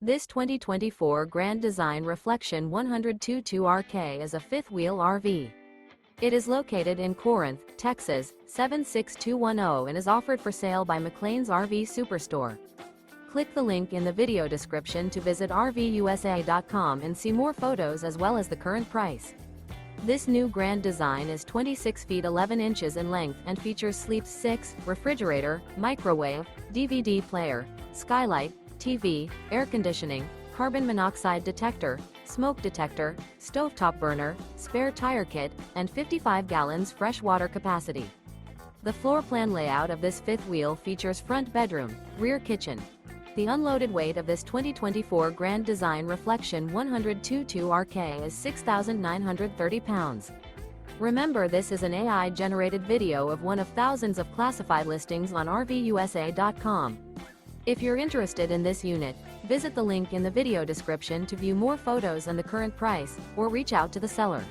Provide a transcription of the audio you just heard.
This 2024 Grand Design Reflection 102-2RK is a fifth-wheel RV. It is located in Corinth, Texas, 76210 and is offered for sale by McClain's RV Superstore. Click the link in the video description to visit RVUSA.com and see more photos as well as the current price. This new Grand Design is 26 feet 11 inches in length and features sleeps 6, refrigerator, microwave, DVD player, skylight, TV, air conditioning, carbon monoxide detector, smoke detector, stovetop burner, spare tire kit, and 55 gallons fresh water capacity. The floor plan layout of this fifth wheel features front bedroom, rear kitchen. The unloaded weight of this 2024 Grand Design Reflection 102-2RK is 6,930 pounds. Remember, this is an AI-generated video of one of thousands of classified listings on RVUSA.com. If you're interested in this unit, visit the link in the video description to view more photos and the current price, or reach out to the seller.